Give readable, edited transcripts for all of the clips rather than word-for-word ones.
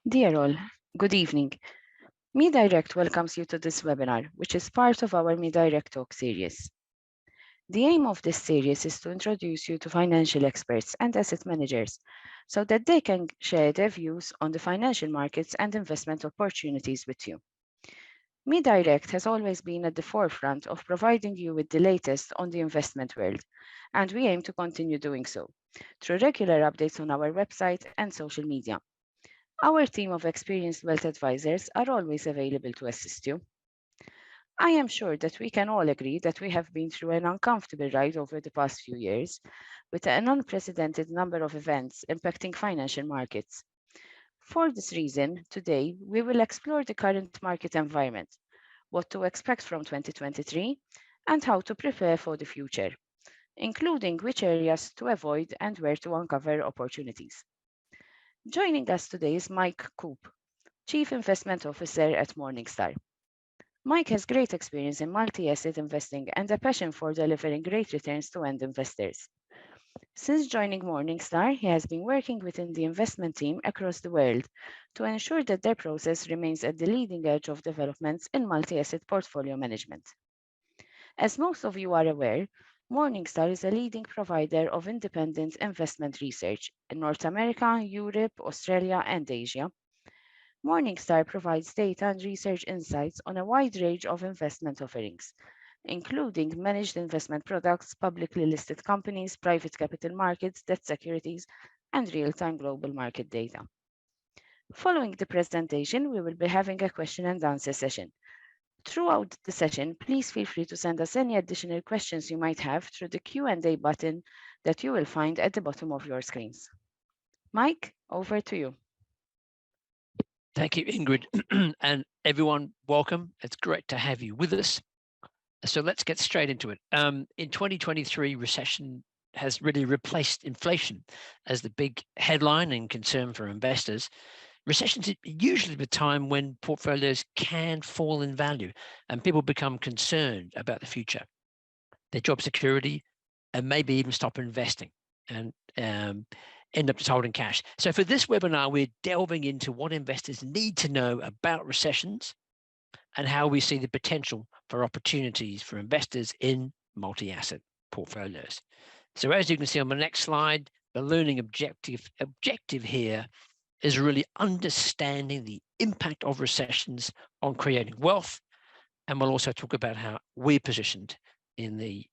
Dear all, good evening. MeDirect welcomes you to this webinar, which is part of our MeDirect Talk series. The aim of this series is to introduce you to financial experts and asset managers so that they can share their views on the financial markets and investment opportunities with you. MeDirect has always been at the forefront of providing you with the latest on the investment world, and we aim to continue doing so through regular updates on our website and social media. Our team of experienced wealth advisors are always available to assist you. I am sure that we can all agree that we have been through an uncomfortable ride over the past few years, with an unprecedented number of events impacting financial markets. For this reason, today we will explore the current market environment, what to expect from 2023, and how to prepare for the future, including which areas to avoid and where to uncover opportunities. Joining us today is Mike Coop, Chief Investment Officer at Morningstar. Mike has great experience in multi-asset investing and a passion for delivering great returns to end investors. Since joining Morningstar, he has been working within the investment team across the world to ensure that their process remains at the leading edge of developments in multi-asset portfolio management. As most of you are aware, Morningstar is a leading provider of independent investment research in North America, Europe, Australia, and Asia. Morningstar provides data and research insights on a wide range of investment offerings, including managed investment products, publicly listed companies, private capital markets, debt securities, and real-time global market data. Following the presentation, we will be having a question and answer session. Throughout the session, please feel free to send us any additional questions you might have through the Q&A button that you will find at the bottom of your screens. Mike, over to you. Thank you, Ingrid. And everyone, welcome. It's great to have you with us. So let's get straight into it. In 2023, recession has really replaced inflation as the big headline and concern for investors. Recessions are usually the time when portfolios can fall in value and people become concerned about the future, their job security, and maybe even stop investing and end up just holding cash. So for this webinar, we're delving into what investors need to know about recessions and how we see the potential for opportunities for investors in multi-asset portfolios. So as you can see on the next slide, the learning objective here is really understanding the impact of recessions on creating wealth. And we'll also talk about how we're positioned in the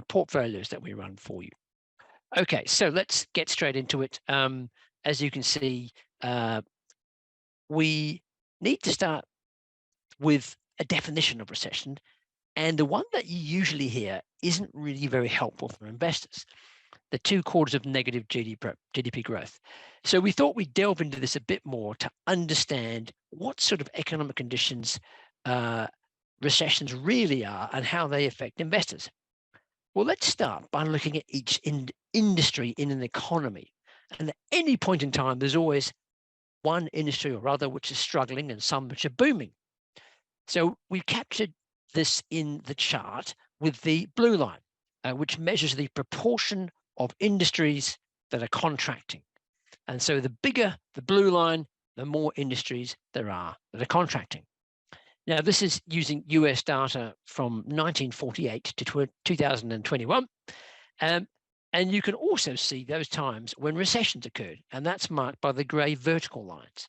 portfolios that we run for you. Okay, so let's get straight into it. As you can see, we need to start with a definition of recession. And the one that you usually hear isn't really very helpful for investors. The 2 quarters of negative GDP growth. So we thought we'd delve into this a bit more to understand what sort of economic conditions recessions really are and how they affect investors. Well, let's start by looking at each industry in an economy. And at any point in time, there's always one industry or other which is struggling and some which are booming. So we've captured this in the chart with the blue line, which measures the proportion of industries that are contracting. And so the bigger the blue line, the more industries there are that are contracting. Now, this is using US data from 1948 to 2021. And you can also see those times when recessions occurred, and that's marked by the gray vertical lines.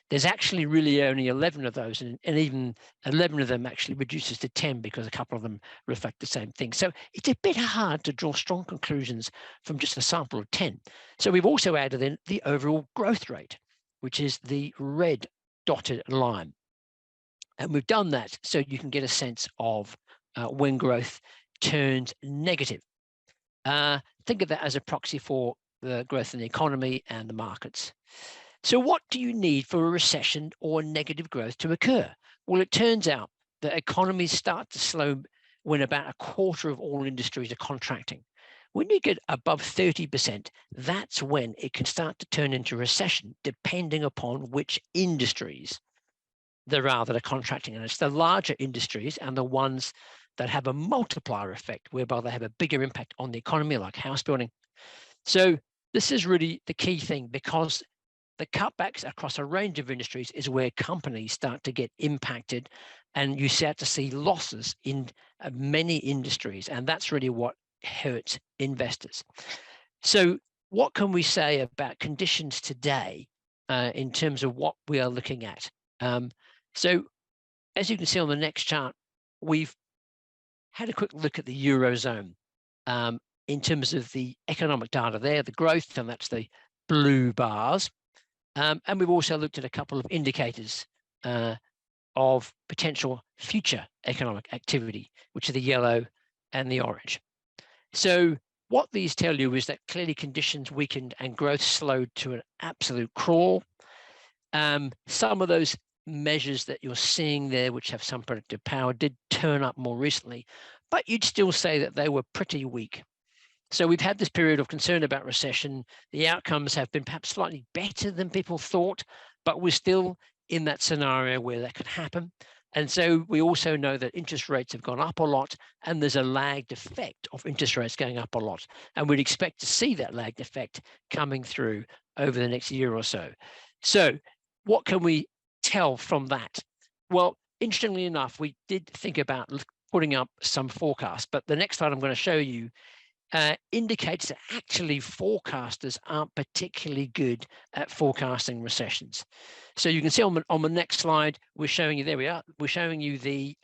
There's actually really only 11 of those, and even 11 of them actually reduces to 10 because a couple of them reflect the same thing. So it's a bit hard to draw strong conclusions from just a sample of 10. So we've also added in the overall growth rate, which is the red dotted line. And we've done that so you can get a sense of when growth turns negative. Think of that as a proxy for the growth in the economy and the markets. So what do you need for a recession or negative growth to occur? Well, it turns out that economies start to slow when about a quarter of all industries are contracting. When you get above 30%, that's when it can start to turn into recession, depending upon which industries there are that are contracting. And it's the larger industries and the ones that have a multiplier effect, whereby they have a bigger impact on the economy, like house building. So this is really the key thing, because the cutbacks across a range of industries is where companies start to get impacted, and you start to see losses in many industries, and that's really what hurts investors. So what can we say about conditions today in terms of what we are looking at? So as you can see on the next chart, we've had a quick look at the Eurozone in terms of the economic data there, the growth, and that's the blue bars. And we've also looked at a couple of indicators of potential future economic activity, which are the yellow and the orange. So what these tell you is that clearly conditions weakened and growth slowed to an absolute crawl. Some of those measures that you're seeing there, which have some predictive power, did turn up more recently, but you'd still say that they were pretty weak. So we've had this period of concern about recession. The outcomes have been perhaps slightly better than people thought, but we're still in that scenario where that could happen. And so we also know that interest rates have gone up a lot, and there's a lagged effect of interest rates going up a lot. And we'd expect to see that lagged effect coming through over the next year or so. So what can we tell from that? Well, interestingly enough, we did think about putting up some forecasts, but the next slide I'm going to show you indicates that actually forecasters aren't particularly good at forecasting recessions. So you can see on the next slide, we're showing you, there we are, we're showing you the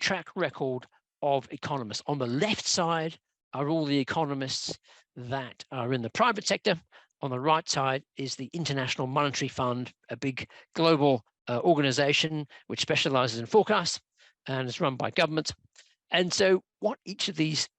track record of economists. On the left side are all the economists that are in the private sector. On the right side is the International Monetary Fund, a big global organization which specializes in forecasts and is run by government. And so what each of these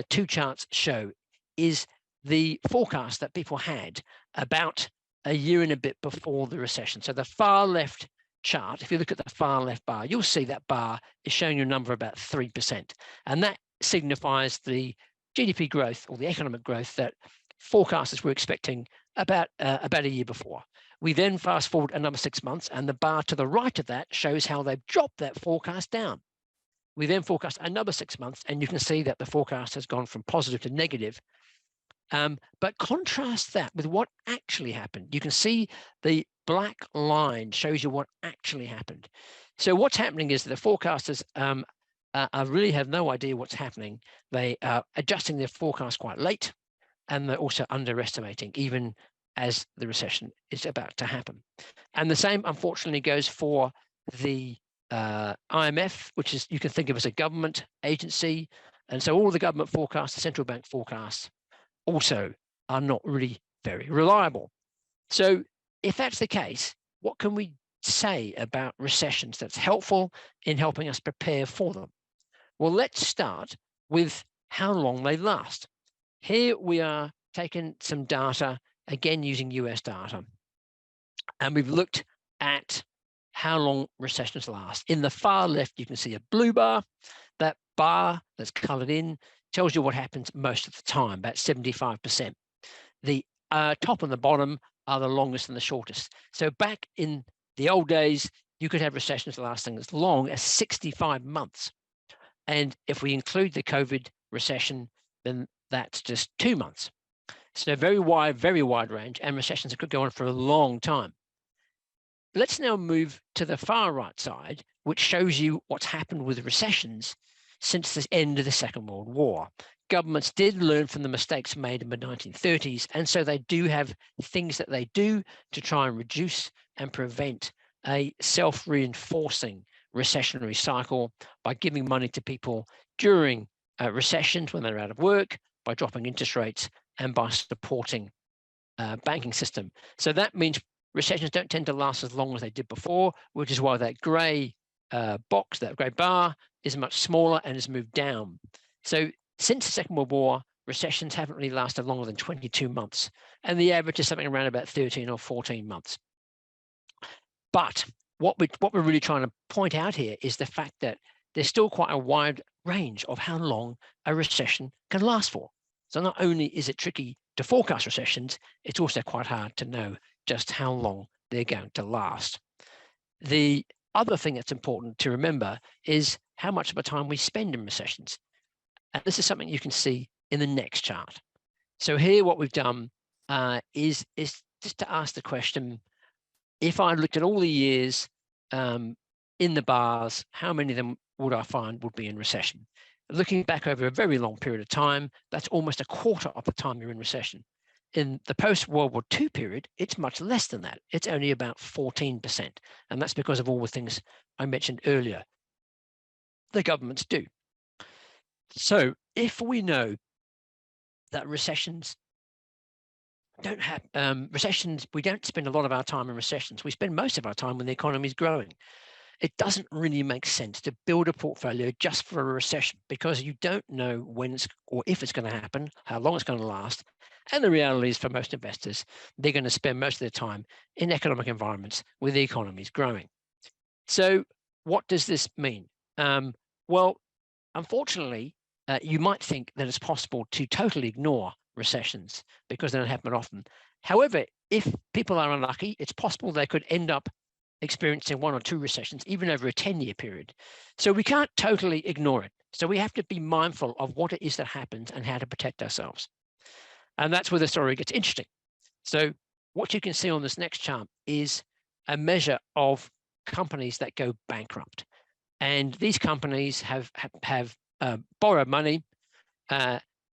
two charts show is the forecast that people had about a year and a bit before the recession. So the far left chart, if you look at the far left bar, you'll see that bar is showing you a number about 3%. And that signifies the GDP growth or the economic growth that forecasters were expecting about a year before. We then fast forward another 6 months, and the bar to the right of that shows how they've dropped that forecast down. We then forecast another 6 months, and you can see that the forecast has gone from positive to negative. But contrast that with what actually happened. You can see the black line shows you what actually happened. So what's happening is that the forecasters really have no idea what's happening. They are adjusting their forecast quite late, and they're also underestimating, even as the recession is about to happen. And the same, unfortunately, goes for the IMF, which is, you can think of as a government agency. And so all the government forecasts, the central bank forecasts, also are not really very reliable. So if that's the case, what can we say about recessions that's helpful in helping us prepare for them? Well, let's start with how long they last. Here we are taking some data, again using US data, and we've looked at how long recessions last. In the far left, you can see a blue bar. That bar that's colored in tells you what happens most of the time, about 75%. The top and the bottom are the longest and the shortest. So back in the old days, you could have recessions lasting as long as 65 months. And if we include the COVID recession, then that's just 2 months. So very wide range, and recessions could go on for a long time. Let's now move to the far right side, which shows you what's happened with recessions since the end of the Second World War. Governments did learn from the mistakes made in the 1930s, and so they do have things that they do to try and reduce and prevent a self-reinforcing recessionary cycle by giving money to people during recessions when they're out of work, by dropping interest rates, and by supporting banking system. So that means recessions don't tend to last as long as they did before, which is why that grey box, that grey bar, is much smaller and has moved down. So since the Second World War, recessions haven't really lasted longer than 22 months, and the average is something around about 13 or 14 months. But what we're really trying to point out here is the fact that there's still quite a wide range of how long a recession can last for. So not only is it tricky to forecast recessions, it's also quite hard to know just how long they're going to last. The other thing that's important to remember is how much of a time we spend in recessions. And this is something you can see in the next chart. So here what we've done is just to ask the question, if I looked at all the years in the bars, how many of them would I find would be in recession? Looking back over a very long period of time, that's almost a quarter of the time you're in recession. In the post-World War II period, it's much less than that. It's only about 14%. And that's because of all the things I mentioned earlier the governments do. So if we know that recessions don't have recessions, we don't spend a lot of our time in recessions. We spend most of our time when the economy is growing. It doesn't really make sense to build a portfolio just for a recession because you don't know when or if it's going to happen, how long it's going to last. And the reality is for most investors, they're going to spend most of their time in economic environments where the economy is growing. So what does this mean? Well, unfortunately, you might think that it's possible to totally ignore recessions because they don't happen often. However, if people are unlucky, it's possible they could end up experiencing 1 or 2 recessions, even over a 10-year period. So we can't totally ignore it. So we have to be mindful of what it is that happens and how to protect ourselves. And that's where the story gets interesting. So what you can see on this next chart is a measure of companies that go bankrupt. And these companies have borrowed money.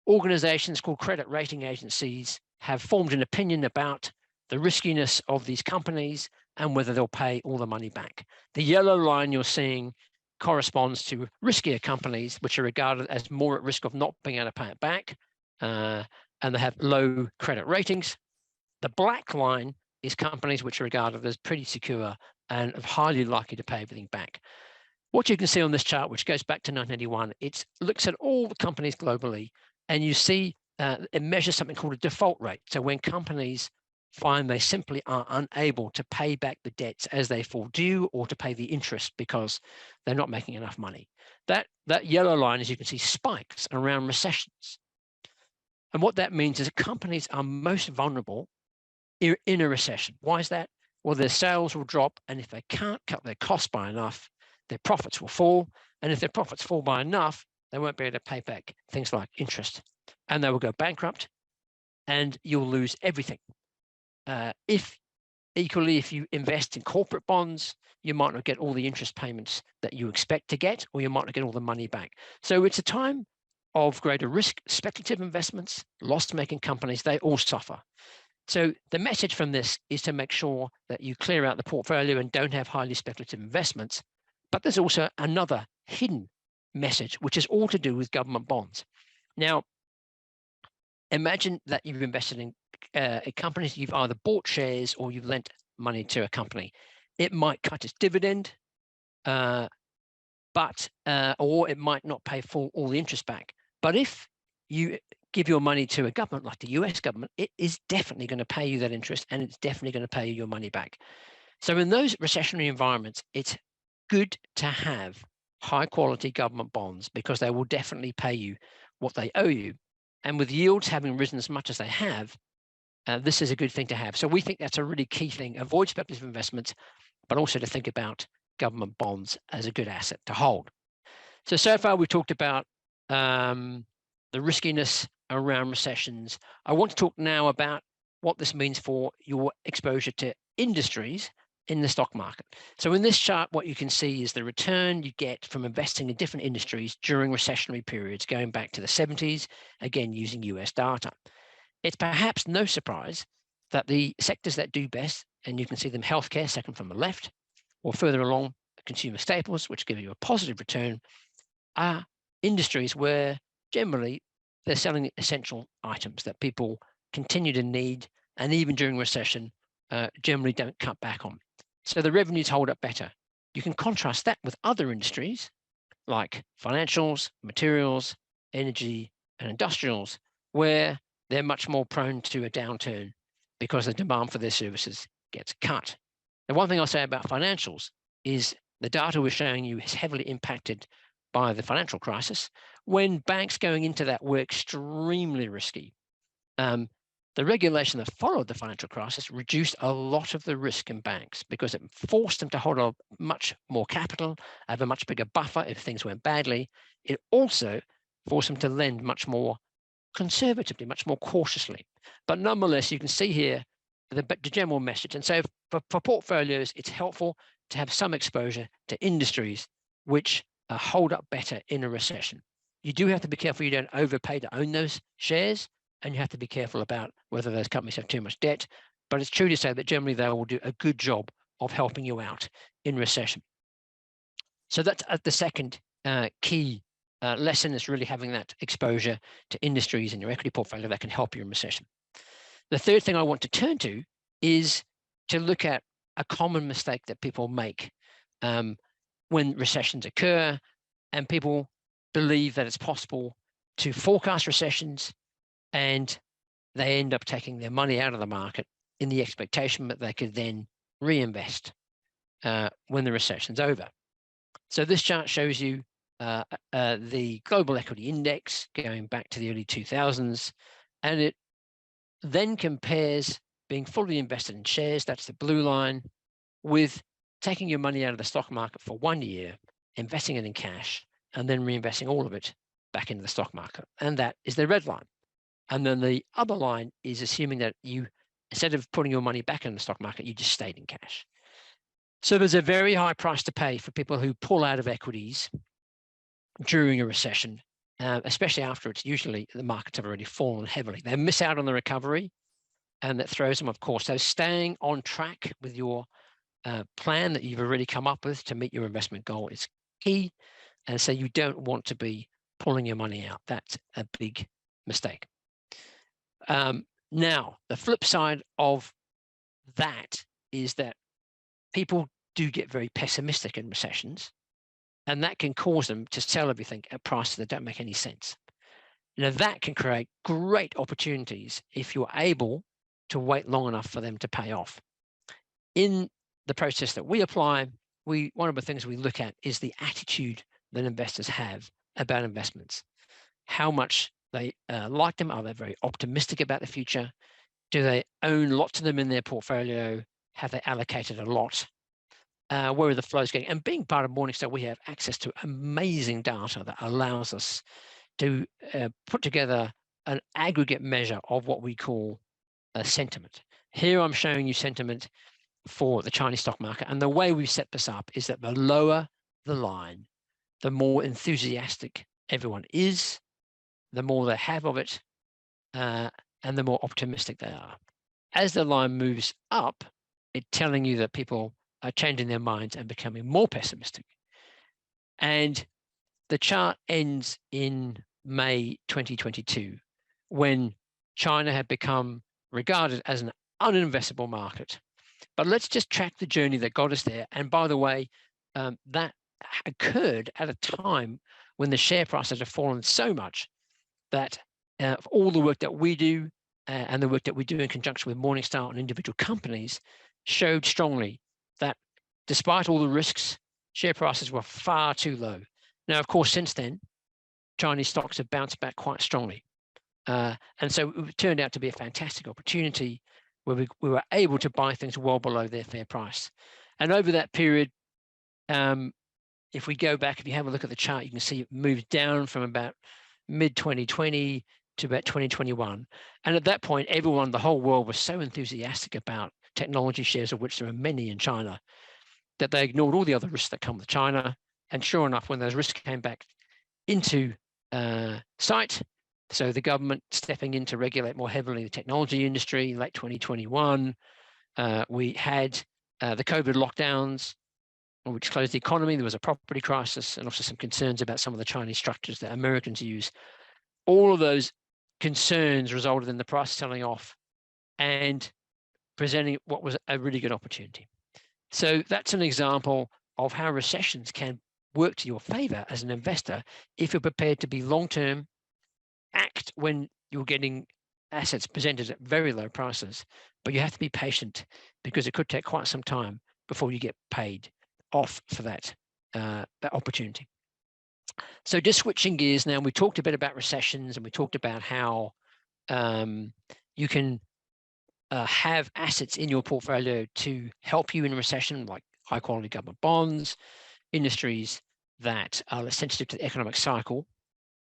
Organizations called credit rating agencies have formed an opinion about the riskiness of these companies and whether they'll pay all the money back. The yellow line you're seeing corresponds to riskier companies, which are regarded as more at risk of not being able to pay it back, and they have low credit ratings. The black line is companies which are regarded as pretty secure and highly likely to pay everything back. What you can see on this chart, which goes back to 1981, it looks at all the companies globally, and you see it measures something called a default rate. So when companies find they simply are unable to pay back the debts as they fall due or to pay the interest because they're not making enough money. That yellow line, as you can see, spikes around recessions. And what that means is that companies are most vulnerable in a recession. Why is that? Well, their sales will drop, and if they can't cut their costs by enough, their profits will fall. And if their profits fall by enough, they won't be able to pay back things like interest, and they will go bankrupt, and you'll lose everything. If you invest in corporate bonds, you might not get all the interest payments that you expect to get, or you might not get all the money back. So it's a time of greater risk. Speculative investments, loss-making companies, they all suffer. So the message from this is to make sure that you clear out the portfolio and don't have highly speculative investments. But there's also another hidden message, which is all to do with government bonds. Now, imagine that you've invested in companies, you've either bought shares or you've lent money to a company. It might cut its dividend, or it might not pay all the interest back. But if you give your money to a government like the US government, it is definitely going to pay you that interest, and it's definitely going to pay you your money back. So in those recessionary environments, it's good to have high quality government bonds because they will definitely pay you what they owe you. And with yields having risen as much as they have, this is a good thing to have. So we think that's a really key thing. Avoid speculative investments, but also to think about government bonds as a good asset to hold. So far we've talked about the riskiness around recessions. I want to talk now about what this means for your exposure to industries in the stock market. So in this chart, what you can see is the return you get from investing in different industries during recessionary periods, going back to the 70s, again, using US data. It's perhaps no surprise that the sectors that do best, and you can see them healthcare, second from the left, or further along, consumer staples, which give you a positive return, are industries where generally they're selling essential items that people continue to need, and even during recession, generally don't cut back on. So the revenues hold up better. You can contrast that with other industries like financials, materials, energy, and industrials, where they're much more prone to a downturn because the demand for their services gets cut. The one thing I'll say about financials is the data we're showing you is heavily impacted by the financial crisis. When banks going into that were extremely risky, the regulation that followed the financial crisis reduced a lot of the risk in banks because it forced them to hold on much more capital, have a much bigger buffer if things went badly. It also forced them to lend much more conservatively, much more cautiously. But nonetheless, you can see here the general message. And so for portfolios, it's helpful to have some exposure to industries which hold up better in a recession. You do have to be careful you don't overpay to own those shares, and you have to be careful about whether those companies have too much debt. But it's true to say that generally they will do a good job of helping you out in recession. So that's the second key lesson, is really having that exposure to industries in your equity portfolio that can help you in recession. The third thing I want to turn to is to look at a common mistake that people make when recessions occur, and people believe that it's possible to forecast recessions, and they end up taking their money out of the market in the expectation that they could then reinvest when the recession's over. So this chart shows you the global equity index going back to the early 2000s, and it then compares being fully invested in shares, that's the blue line, with taking your money out of the stock market for 1 year, investing it in cash, and then reinvesting all of it back into the stock market. And that is the red line. And then the other line is assuming that you, instead of putting your money back in the stock market, you just stayed in cash. So there's a very high price to pay for people who pull out of equities during a recession, especially after it's usually the markets have already fallen heavily. They miss out on the recovery, and that throws them, of course. So staying on track with your plan that you've already come up with to meet your investment goal is key. And so you don't want to be pulling your money out. That's a big mistake. Now, the flip side of that is that people do get very pessimistic in recessions, and that can cause them to sell everything at prices that don't make any sense. Now, that can create great opportunities if you're able to wait long enough for them to pay off. In the process that we apply, one of the things we look at is the attitude that investors have about investments. How much they like them. Are they very optimistic about the future? Do they own lots of them in their portfolio? Have they allocated a lot? Where are the flows going? And being part of Morningstar, we have access to amazing data that allows us to put together an aggregate measure of what we call sentiment. Here I'm showing you sentiment for the Chinese stock market. And the way we've set this up is that the lower the line, the more enthusiastic everyone is, the more they have of it, and the more optimistic they are. As the line moves up, it's telling you that people are changing their minds and becoming more pessimistic. And the chart ends in May 2022, when China had become regarded as an uninvestable market. But let's just track the journey that got us there. And by the way, that occurred at a time when the share prices have fallen so much that all the work that we do and the work that we do in conjunction with Morningstar and individual companies showed strongly that despite all the risks, share prices were far too low. Now, of course, since then, Chinese stocks have bounced back quite strongly. And so it turned out to be a fantastic opportunity where we were able to buy things well below their fair price. And over that period, if we go back, if you have a look at the chart, you can see it moved down from about mid-2020 to about 2021. And at that point, everyone, the whole world was so enthusiastic about technology shares, of which there are many in China, that they ignored all the other risks that come with China. And sure enough, when those risks came back into sight, so the government stepping in to regulate more heavily the technology industry, late 2021, we had the COVID lockdowns, which closed the economy. There was a property crisis and also some concerns about some of the Chinese structures that Americans use. All of those concerns resulted in the price selling off and presenting what was a really good opportunity. So that's an example of how recessions can work to your favor as an investor if you're prepared to be long-term, act when you're getting assets presented at very low prices, but you have to be patient because it could take quite some time before you get paid off for that opportunity. So just switching gears now, we talked a bit about recessions and we talked about how you can have assets in your portfolio to help you in a recession, like high quality government bonds, industries that are less sensitive to the economic cycle,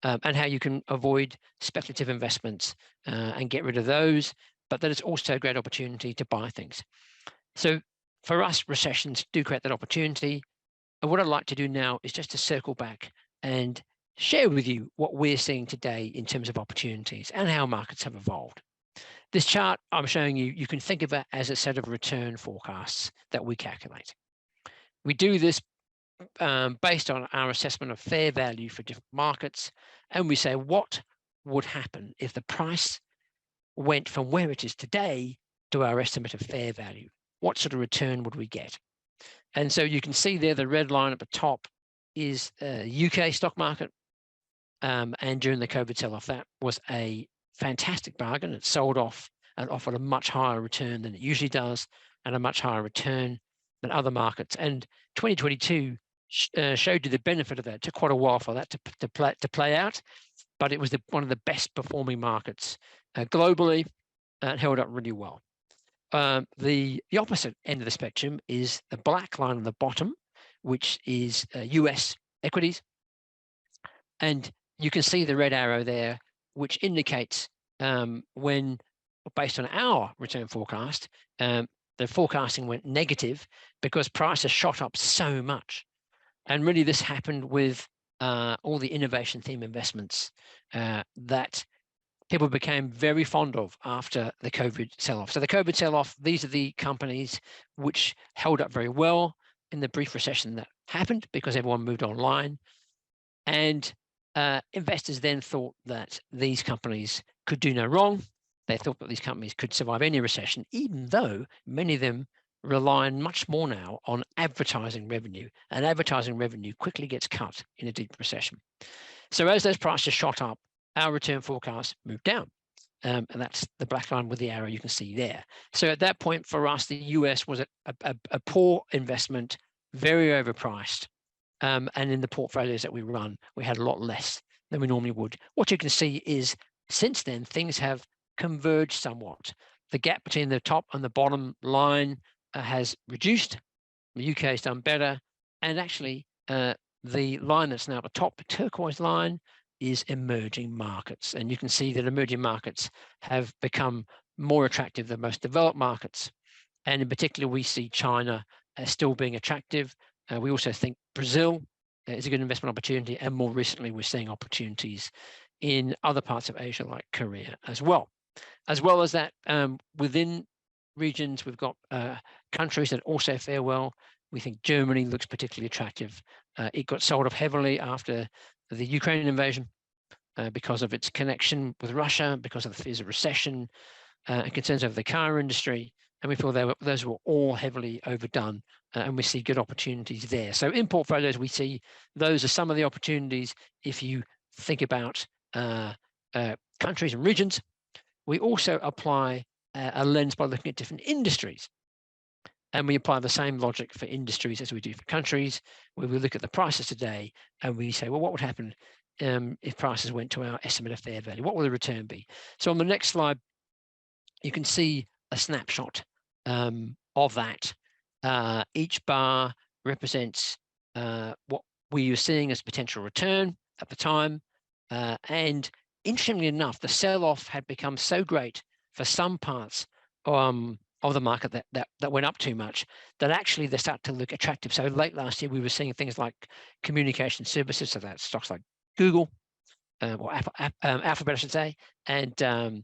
and how you can avoid speculative investments and get rid of those. but that it's also a great opportunity to buy things. So for us, recessions do create that opportunity. And what I'd like to do now is just to circle back and share with you what we're seeing today in terms of opportunities and how markets have evolved. This chart I'm showing you, you can think of it as a set of return forecasts that we calculate. We do this based on our assessment of fair value for different markets, and we say what would happen if the price went from where it is today to our estimate of fair value. What sort of return would we get? And so you can see there the red line at the top is UK stock market. And during the COVID sell-off, that was a fantastic bargain. It sold off and offered a much higher return than it usually does, and a much higher return than other markets. And 2022 showed you the benefit of that. It took quite a while for that to play out, but it was one of the best performing markets globally, and held up really well. The opposite end of the spectrum is the black line on the bottom, which is US equities. And you can see the red arrow there, which indicates when, based on our return forecast, the forecasting went negative because prices shot up so much. And really this happened with all the innovation theme investments that people became very fond of after the COVID sell-off. So the COVID sell-off, these are the companies which held up very well in the brief recession that happened because everyone moved online. And investors then thought that these companies could do no wrong. They thought that these companies could survive any recession, even though many of them rely much more now on advertising revenue, and advertising revenue quickly gets cut in a deep recession. So as those prices shot up, our return forecast moved down. And that's the black line with the arrow you can see there. So at that point for us, the US was a poor investment, very overpriced. And in the portfolios that we run, we had a lot less than we normally would. What you can see is since then, things have converged somewhat. The gap between the top and the bottom line has reduced. The UK has done better. And actually, the line that's now at the top, the turquoise line, is emerging markets. And you can see that emerging markets have become more attractive than most developed markets. And in particular, we see China as still being attractive. We also think Brazil is a good investment opportunity. And more recently, we're seeing opportunities in other parts of Asia, like Korea as well. As well as that, within regions, we've got countries that also fare well. We think Germany looks particularly attractive. It got sold off heavily after the Ukraine invasion because of its connection with Russia, because of the fears of recession and concerns over the car industry. And we feel those were all heavily overdone, and we see good opportunities there. So in portfolios, we see those are some of the opportunities if you think about countries and regions. We also apply a lens by looking at different industries. And we apply the same logic for industries as we do for countries, where we look at the prices today and we say, well, what would happen if prices went to our estimate of fair value? What will the return be? So on the next slide, you can see a snapshot of that. Each bar represents what we were seeing as potential return at the time. And interestingly enough, the sell-off had become so great for some parts of the market that went up too much, that actually they start to look attractive. So late last year, we were seeing things like communication services, so that's stocks like Google, or Alphabet, I should say, and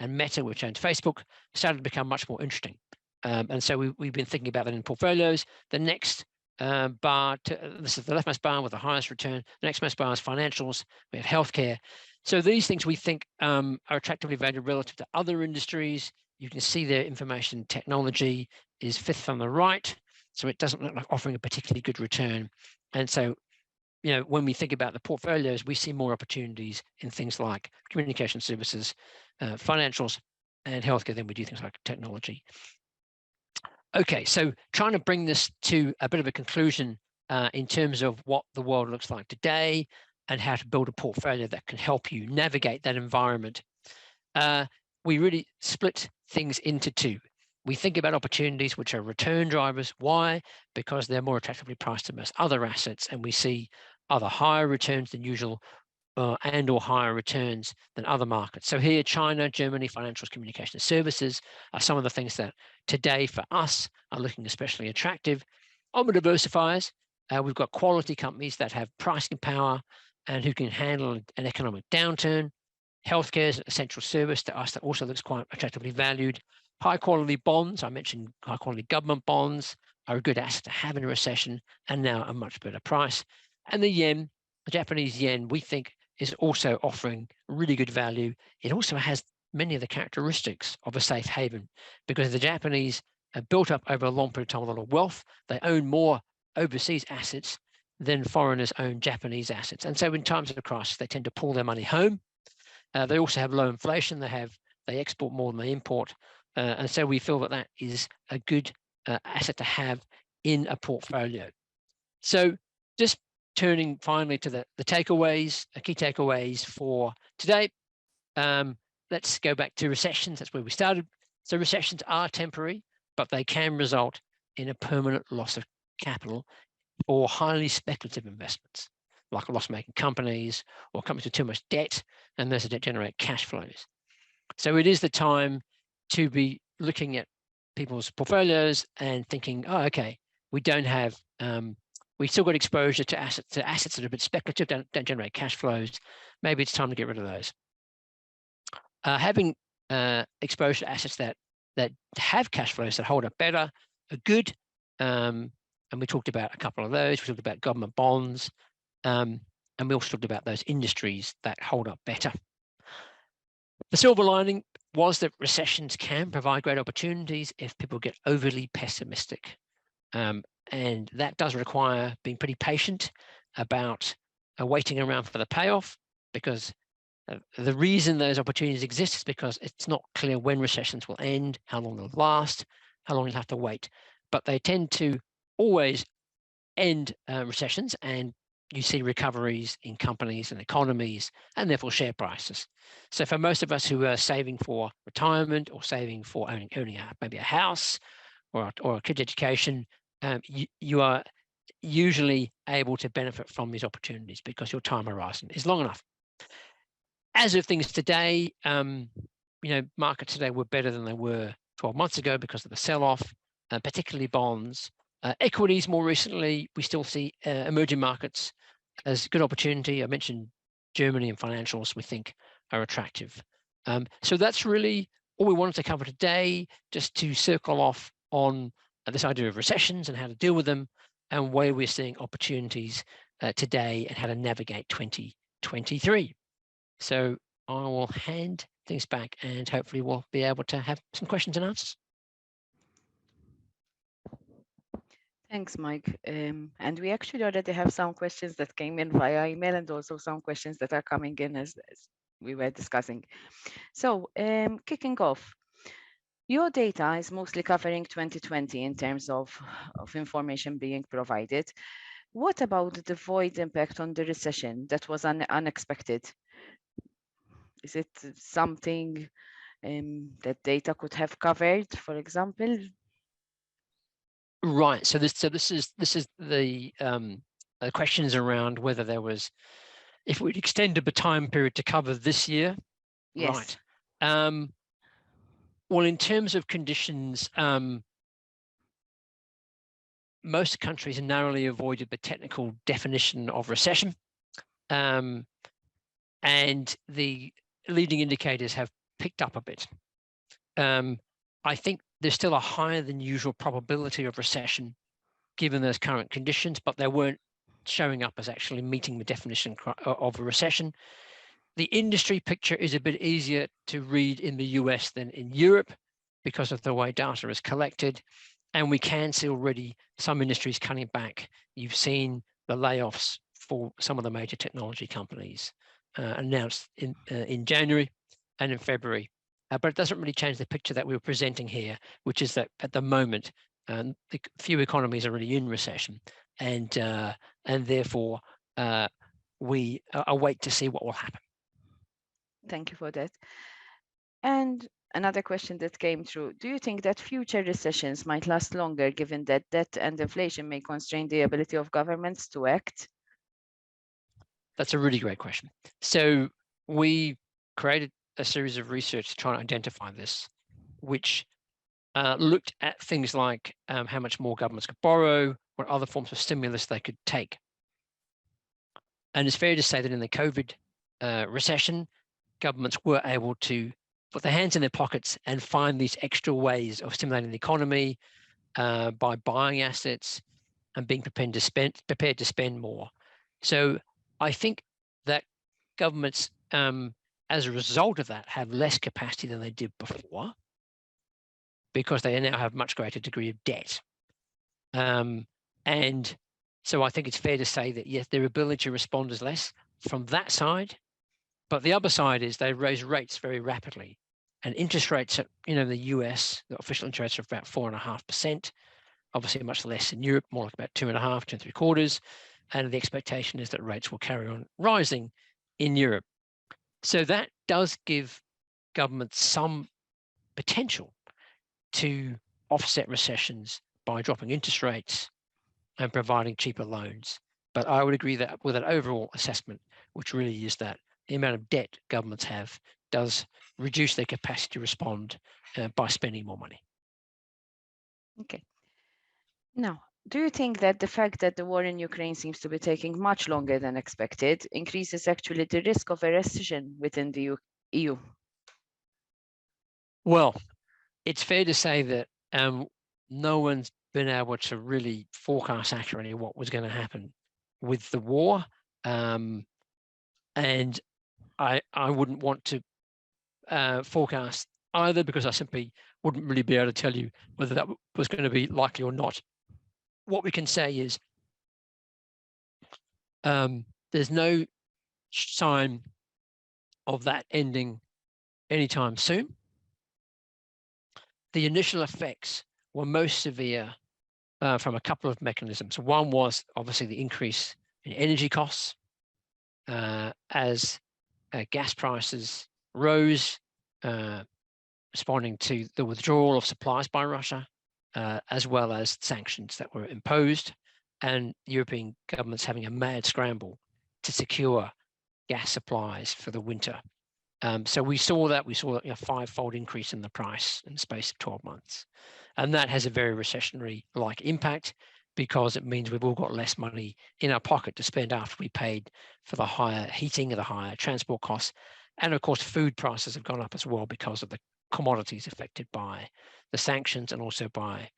Meta, which owns Facebook, started to become much more interesting. And so we've been thinking about that in portfolios. The next bar, this is the leftmost bar with the highest return. The nextmost bar is financials. We have healthcare. So these things we think are attractively valued relative to other industries. You can see their information technology is fifth from the right, so it doesn't look like offering a particularly good return. And so, you know, when we think about the portfolios, we see more opportunities in things like communication services, financials, and healthcare than we do things like technology. Okay, so trying to bring this to a bit of a conclusion in terms of what the world looks like today and how to build a portfolio that can help you navigate that environment. We really split things into two. We think about opportunities which are return drivers. Why? Because they're more attractively priced than most other assets, and we see other higher returns than usual and or higher returns than other markets. So here, China, Germany, financial communication services are some of the things that today for us are looking especially attractive. On the diversifiers, we've got quality companies that have pricing power and who can handle an economic downturn. Healthcare is an essential service to us that also looks quite attractively valued. High quality bonds, I mentioned high quality government bonds are a good asset to have in a recession and now a much better price. And the yen, the Japanese yen, we think is also offering really good value. It also has many of the characteristics of a safe haven because the Japanese have built up over a long period of time a lot of wealth. They own more overseas assets than foreigners own Japanese assets. And so in times of crisis, they tend to pull their money home. They also have low inflation. They export more than they import. And so we feel that that is a good asset to have in a portfolio. So just turning finally to the takeaways, key takeaways for today. Let's go back to recessions. That's where we started. So recessions are temporary, but they can result in a permanent loss of capital for highly speculative investments, like loss-making companies or companies with too much debt, and those that generate cash flows. So it is the time to be looking at people's portfolios and thinking, oh, okay, we don't have, we still got exposure to assets that are a bit speculative, don't generate cash flows. Maybe it's time to get rid of those. Having exposure to assets that have cash flows that hold up better are good. And we talked about a couple of those. We talked about government bonds, and we also talked about those industries that hold up better. The silver lining was that recessions can provide great opportunities if people get overly pessimistic. And that does require being pretty patient about waiting around for the payoff, because the reason those opportunities exist is because it's not clear when recessions will end, how long they'll last, how long you'll have to wait. But they tend to always end recessions, and you see recoveries in companies and economies and therefore share prices. So for most of us who are saving for retirement or saving for owning maybe a house or a kid's education, you are usually able to benefit from these opportunities because your time horizon is long enough. As of things today, markets today were better than they were 12 months ago because of the sell-off, particularly bonds. Equities more recently, we still see emerging markets as good opportunity. I mentioned Germany and financials we think are attractive. So that's really all we wanted to cover today, just to circle off on this idea of recessions and how to deal with them and where we're seeing opportunities today and how to navigate 2023. So I will hand things back and hopefully we'll be able to have some questions and answers. Thanks, Mike. And we actually already have some questions that came in via email and also some questions that are coming in as we were discussing. So kicking off, your data is mostly covering 2020 in terms of information being provided. What about the void impact on the recession that was unexpected? Is it something that data could have covered, for example? Right. So this is the questions around whether there was, if we'd extended the time period to cover this year. Yes. Right. Well, in terms of conditions, most countries narrowly avoided the technical definition of recession, and the leading indicators have picked up a bit. I think there's still a higher than usual probability of recession given those current conditions, but they weren't showing up as actually meeting the definition of a recession. The industry picture is a bit easier to read in the US than in Europe because of the way data is collected. And we can see already some industries cutting back. You've seen the layoffs for some of the major technology companies announced in January and in February. But it doesn't really change the picture that we were presenting here, which is that at the moment, the few economies are really in recession, and therefore we await to see what will happen. Thank you for that. And another question that came through, do you think that future recessions might last longer given that debt and inflation may constrain the ability of governments to act? That's a really great question. So we created a series of research to try and identify this, which looked at things like how much more governments could borrow, what other forms of stimulus they could take. And it's fair to say that in the COVID recession, governments were able to put their hands in their pockets and find these extra ways of stimulating the economy by buying assets and being prepared to spend more. So I think that governments, as a result of that, have less capacity than they did before, because they now have much greater degree of debt. And so I think it's fair to say that, yes, their ability to respond is less from that side. But the other side is they raise rates very rapidly. And interest rates, in the US, the official interest rate are about 4.5%, obviously much less in Europe, more like about 2.5%, 2.75%. And the expectation is that rates will carry on rising in Europe. So that does give governments some potential to offset recessions by dropping interest rates and providing cheaper loans. But I would agree that with an overall assessment, which really is that the amount of debt governments have does reduce their capacity to respond by spending more money. Okay. Now, do you think that the fact that the war in Ukraine seems to be taking much longer than expected increases actually the risk of a recession within the EU? Well, it's fair to say that no one's been able to really forecast accurately what was going to happen with the war. And I wouldn't want to forecast either, because I simply wouldn't really be able to tell you whether that was going to be likely or not. What we can say is there's no sign of that ending anytime soon. The initial effects were most severe from a couple of mechanisms. One was obviously the increase in energy costs as gas prices rose, responding to the withdrawal of supplies by Russia, as well as sanctions that were imposed, and European governments having a mad scramble to secure gas supplies for the winter. So we saw a 5-fold increase in the price in the space of 12 months. And that has a very recessionary-like impact, because it means we've all got less money in our pocket to spend after we paid for the higher heating and the higher transport costs. And of course, food prices have gone up as well because of the commodities affected by the sanctions, and also by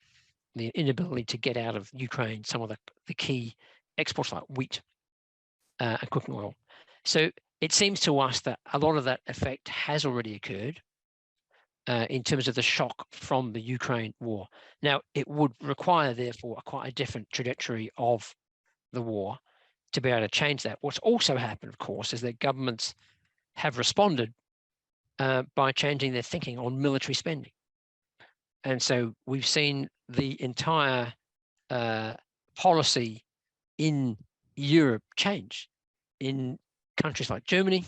the inability to get out of Ukraine some of the key exports like wheat and cooking oil. So it seems to us that a lot of that effect has already occurred in terms of the shock from the Ukraine war. Now, it would require, therefore, quite a different trajectory of the war to be able to change that. What's also happened, of course, is that governments have responded by changing their thinking on military spending. And so we've seen the entire policy in Europe change in countries like Germany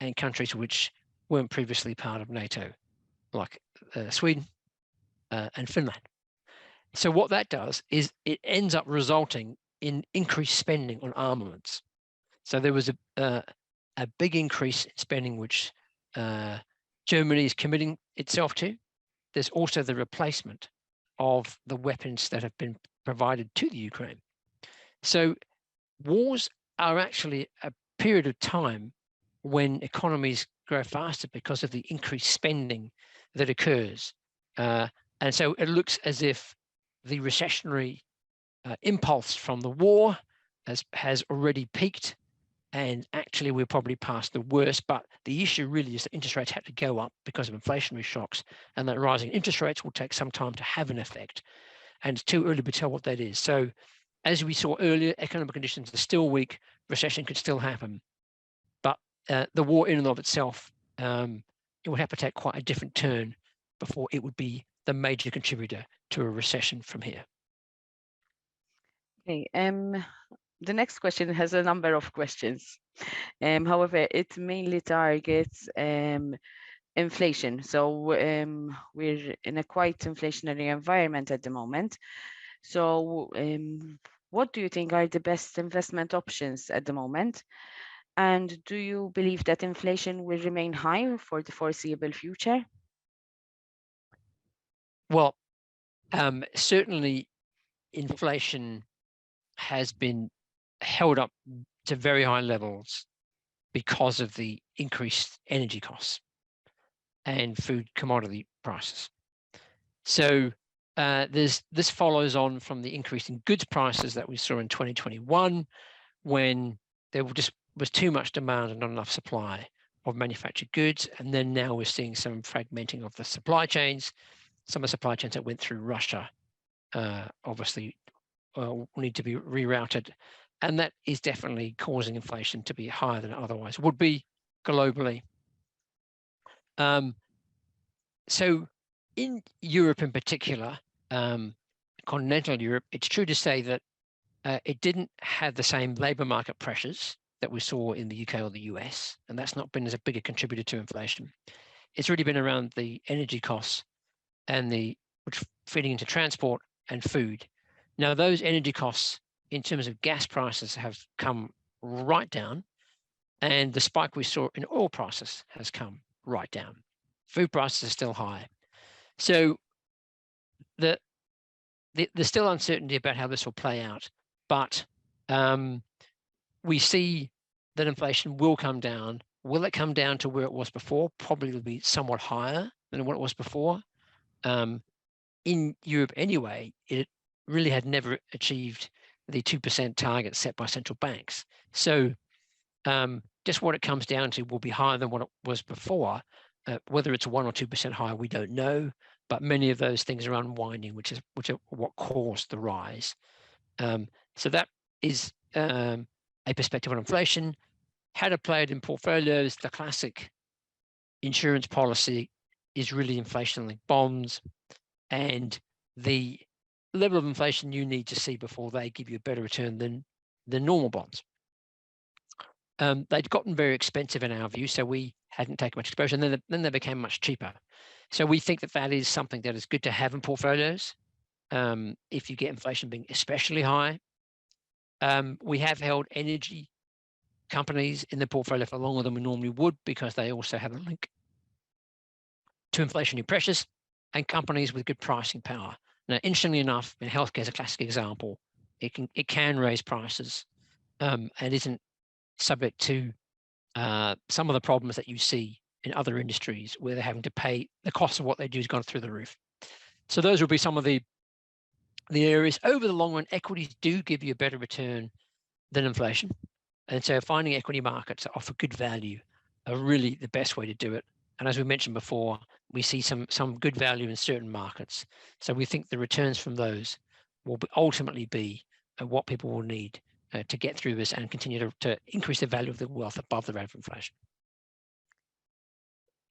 and countries which weren't previously part of NATO, like Sweden and Finland. So what that does is it ends up resulting in increased spending on armaments. So there was a big increase in spending which Germany is committing itself to. There's also the replacement of the weapons that have been provided to the Ukraine. So wars are actually a period of time when economies grow faster because of the increased spending that occurs. And so it looks as if the recessionary impulse from the war has already peaked, and actually we're probably past the worst. But the issue really is that interest rates had to go up because of inflationary shocks, and that rising interest rates will take some time to have an effect. And it's too early to tell what that is. So as we saw earlier, economic conditions are still weak, recession could still happen. But the war in and of itself, it would have to take quite a different turn before it would be the major contributor to a recession from here. Okay. The next question has a number of questions. However, it mainly targets inflation. So we're in a quite inflationary environment at the moment. So What do you think are the best investment options at the moment? And do you believe that inflation will remain high for the foreseeable future? Well, certainly inflation has been held up to very high levels because of the increased energy costs and food commodity prices. So this follows on from the increase in goods prices that we saw in 2021, when there just was too much demand and not enough supply of manufactured goods. And then now we're seeing some fragmenting of the supply chains. Some of the supply chains that went through Russia obviously need to be rerouted. And that is definitely causing inflation to be higher than it otherwise would be globally. So in Europe in particular, continental Europe, it's true to say that it didn't have the same labour market pressures that we saw in the UK or the US, and that's not been as a bigger contributor to inflation. It's really been around the energy costs and which feeding into transport and food. Now, those energy costs in terms of gas prices have come right down, and the spike we saw in oil prices has come right down. Food prices are still high. So there's still uncertainty about how this will play out, but we see that inflation will come down. Will it come down to where it was before? Probably will be somewhat higher than what it was before. In Europe anyway, it really had never achieved the 2% target set by central banks. So just what it comes down to will be higher than what it was before. Whether it's 1 or 2% higher, we don't know. But many of those things are unwinding, which are what caused the rise. So that is a perspective on inflation. How to play it in portfolios, the classic insurance policy is really inflation-linked bonds, and the level of inflation you need to see before they give you a better return than normal bonds. They'd gotten very expensive in our view, so we hadn't taken much exposure, and then they became much cheaper. So we think that is something that is good to have in portfolios if you get inflation being especially high. We have held energy companies in the portfolio for longer than we normally would, because they also have a link to inflationary pressures and companies with good pricing power. Now, interestingly enough, healthcare is a classic example. It can raise prices and isn't subject to some of the problems that you see in other industries where they're having to pay the cost of what they do has gone through the roof. So those will be some of the areas. Over the long run, equities do give you a better return than inflation. And so finding equity markets that offer good value are really the best way to do it. And as we mentioned before, we see some good value in certain markets. So we think the returns from those will ultimately be what people will need to get through this and continue to increase the value of their wealth above the rate of inflation.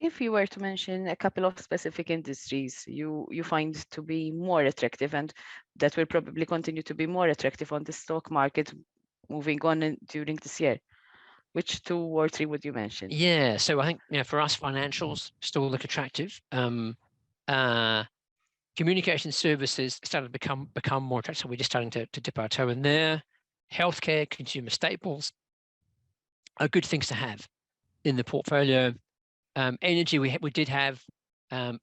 If you were to mention a couple of specific industries you find to be more attractive and that will probably continue to be more attractive on the stock market moving on during this year, which 2 or 3 would you mention? Yeah, so I think for us, financials still look attractive. Communication services started to become more attractive. So we're just starting to dip our toe in there. Healthcare, consumer staples are good things to have in the portfolio. Energy we did have.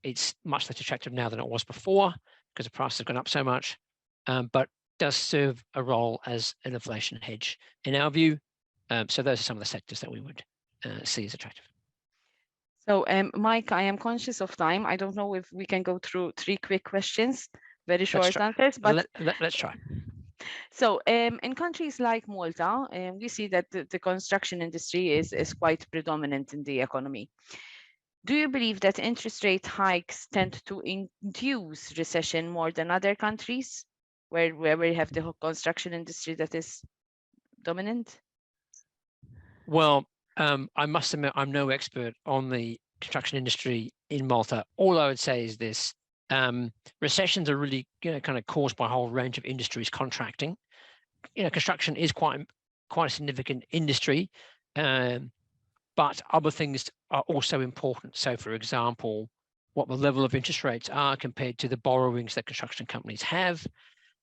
It's much less attractive now than it was before because the price has gone up so much, but does serve a role as an inflation hedge in our view. So those are some of the sectors that we would see as attractive. So Mike, I am conscious of time. I don't know if we can go through 3 quick questions, very short answers, but let's try. So in countries like Malta, we see that the construction industry is quite predominant in the economy. Do you believe that interest rate hikes tend to induce recession more than other countries where we have the construction industry that is dominant? Well, I must admit, I'm no expert on the construction industry in Malta. All I would say is this: recessions are really, kind of caused by a whole range of industries contracting. Construction is quite a significant industry, but other things are also important. So, for example, what the level of interest rates are compared to the borrowings that construction companies have,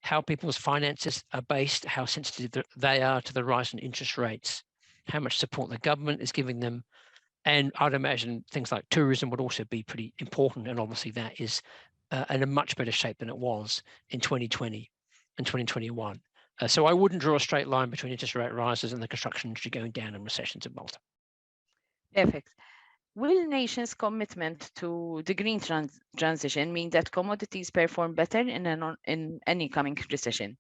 how people's finances are based, how sensitive they are to the rise in interest rates, how much support the government is giving them. And I'd imagine things like tourism would also be pretty important. And obviously that is in a much better shape than it was in 2020 and 2021. So I wouldn't draw a straight line between interest rate rises and the construction industry going down in recessions in Malta. Perfect. Will nations' commitment to the green transition mean that commodities perform better in any coming recession?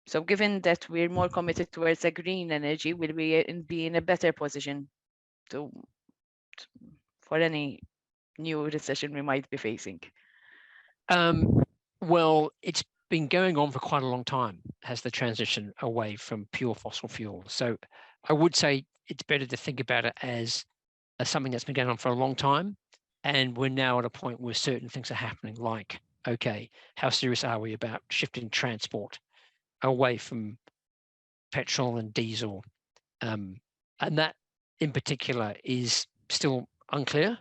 So given that we're more committed towards a green energy, will we be in a better position for any new recession we might be facing? Well, it's been going on for quite a long time, has the transition away from pure fossil fuels. So I would say it's better to think about it as something that's been going on for a long time. And we're now at a point where certain things are happening, like, okay, how serious are we about shifting transport away from petrol and diesel? And that in particular is still unclear,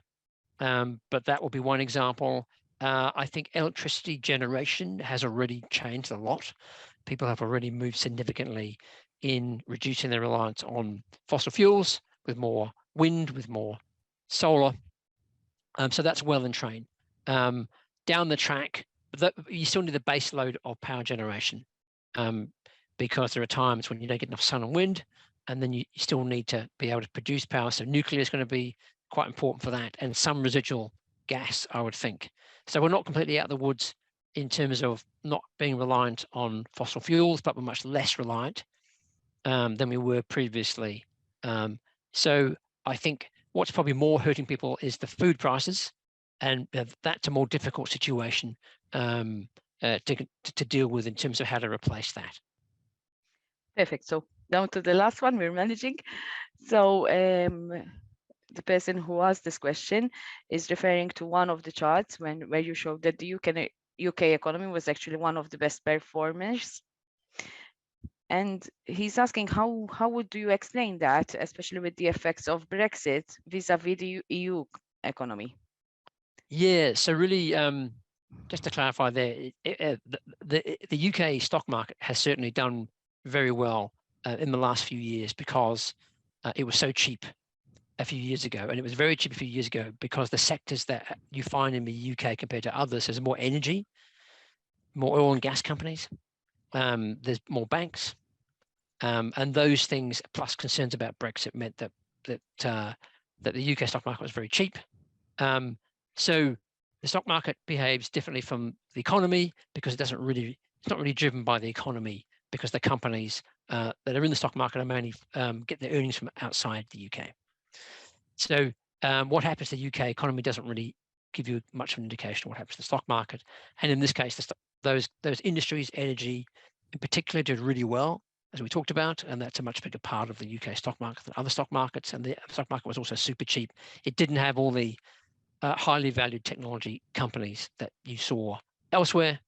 but that will be one example. I think electricity generation has already changed a lot. People have already moved significantly in reducing their reliance on fossil fuels with more wind, with more solar. So that's well in train. Down the track, you still need the base load of power generation because there are times when you don't get enough sun and wind, and then you still need to be able to produce power. So nuclear is going to be quite important for that, and some residual gas, I would think. So we're not completely out of the woods in terms of not being reliant on fossil fuels, but we're much less reliant than we were previously. So I think what's probably more hurting people is the food prices, and that's a more difficult situation to deal with in terms of how to replace that. Perfect. So down to the last one we're managing. So the person who asked this question is referring to one of the charts where you showed that the UK economy was actually one of the best performers. And he's asking how would you explain that, especially with the effects of Brexit vis-a-vis the EU economy? Yeah, so really, just to clarify there, the UK stock market has certainly done very well in the last few years because it was so cheap a few years ago, and it was very cheap a few years ago because the sectors that you find in the UK compared to others, there's more energy, more oil and gas companies, there's more banks, and those things plus concerns about Brexit meant that the UK stock market was very cheap. So the stock market behaves differently from the economy because it's not really driven by the economy, because the companies that are in the stock market are mainly get their earnings from outside the UK. So what happens to the UK economy doesn't really give you much of an indication of what happens to the stock market. And in this case, those industries, energy in particular, did really well, as we talked about, and that's a much bigger part of the UK stock market than other stock markets. And the stock market was also super cheap. It didn't have all the highly valued technology companies that you saw elsewhere,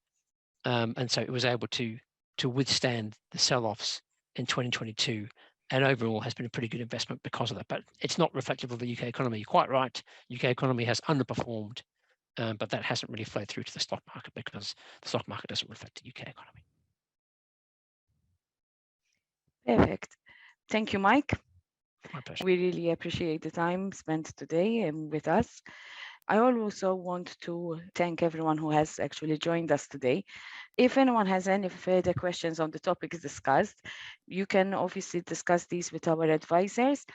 and so it was able to withstand the sell-offs in 2022, and overall has been a pretty good investment because of that. But it's not reflective of the UK economy. You're quite right. UK economy has underperformed, but that hasn't really flowed through to the stock market because the stock market doesn't reflect the UK economy. Perfect. Thank you, Mike. My pleasure. We really appreciate the time spent today with us. I also want to thank everyone who has actually joined us today. If anyone has any further questions on the topics discussed, you can obviously discuss these with our advisors.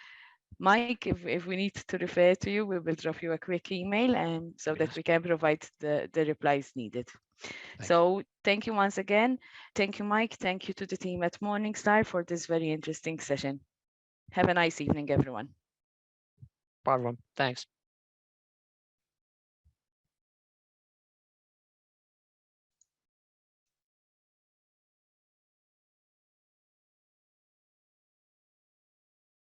Mike, if we need to refer to you, we will drop you a quick email so that we can provide the replies needed. So thank you once again. Thank you, Mike. Thank you to the team at Morningstar for this very interesting session. Have a nice evening, everyone. Bye, everyone. Thanks.